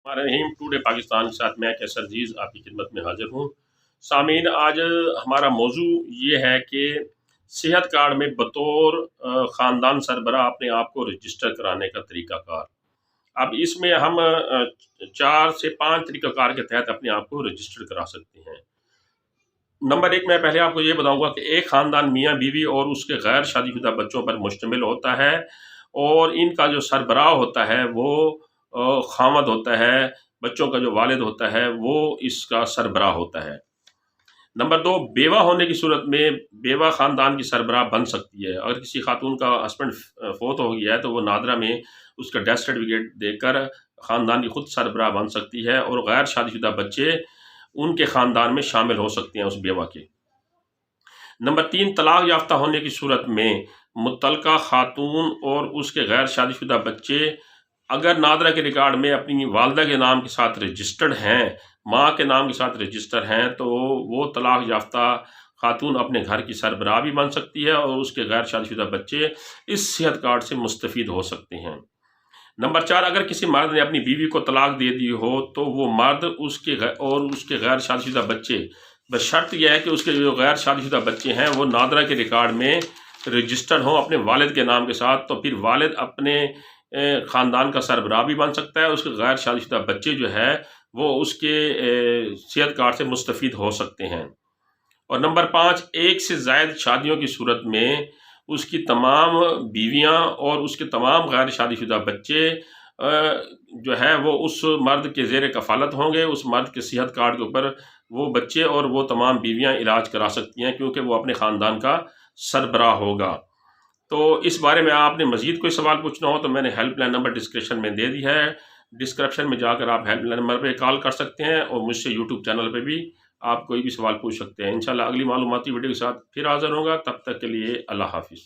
रहीम today Pakistan के साथ मैं कैसर अजीज़ आपकी खिदमत में हाजिर हूँ। सामीन, आज हमारा मौजू ये है कि सेहत कार्ड में बतौर ख़ानदान सरबराह अपने आप को रजिस्टर कराने का तरीक़ाकार। अब इसमें हम 4 से 5 तरीक़ाकार के तहत अपने आप को रजिस्टर करा सकते हैं। नंबर 1, मैं पहले आपको ये बताऊँगा कि एक ख़ानदान मियाँ बीवी और उसके गैर शादीशुदा बच्चों पर मुश्तमिल होता है और इनका जो सरबराह होता है वो ख़ावंद होता है, बच्चों का जो वालिद होता है वो इसका सरबराह होता है। नंबर 2, बेवा होने की सूरत में बेवा ख़ानदान की सरबराह बन सकती है। अगर किसी खातून का हस्बैंड फ़ौत हो गया है तो वो नादरा में उसका डेथ सर्टिफ़िकेट देकर ख़ानदान की खुद सरबराह बन सकती है और गैर शादीशुदा बच्चे उनके ख़ानदान में शामिल हो सकते हैं उस बेवा के। नंबर 3, तलाक़ याफ़्ता होने की सूरत में मुत्तलका खातून और उसके गैर शादीशुदा बच्चे अगर नादरा के रिकॉर्ड में अपनी वालदा के नाम के साथ रजिस्टर्ड हैं, माँ के नाम के साथ रजिस्टर हैं, तो वो तलाक़ याफ़्ता खातून अपने घर की सरबराह भी बन सकती है और उसके गैर शादीशुदा बच्चे इस सेहत कार्ड से मुस्तफ़ीद हो सकते हैं। नंबर 4, अगर किसी मर्द ने अपनी बीवी को तलाक दे दी हो तो वो मर्द उसके गैर शादीशुदा बच्चे, बशर्त यह है कि उसके जो गैर शादीशुदा बच्चे हैं वो नादरा के रिकॉर्ड में रजिस्टर्ड हों अपने वालिद के नाम के साथ, तो फिर वालिद अपने ख़ानदान का सरबराह भी बन सकता है। उसके गैर शादीशुदा बच्चे जो है वो उसके सेहत कार्ड से मुस्तफ़ीद हो सकते हैं। और नंबर 5, एक से ज़ायद शादियों की सूरत में उसकी तमाम बीवियां और उसके तमाम गैर शादीशुदा बच्चे जो है वो उस मर्द के ज़ेर कफ़ालत होंगे। उस मर्द के सेहत कार्ड के ऊपर वो बच्चे और वो तमाम बीवियां इलाज करा सकती हैं क्योंकि वो अपने ख़ानदान का सरबराह होगा। तो इस बारे में आपने मज़ीद कोई सवाल पूछना हो तो मैंने हेल्पलाइन नंबर डिस्क्रिप्शन में दे दी है। डिस्क्रिप्शन में जाकर आप हेल्पलाइन नंबर पे कॉल कर सकते हैं और मुझसे यूट्यूब चैनल पे भी आप कोई भी सवाल पूछ सकते हैं। इंशाल्लाह अगली मालूमाती वीडियो के साथ फिर हाज़िर होऊंगा। तब तक के लिए अल्लाह हाफ़िज़।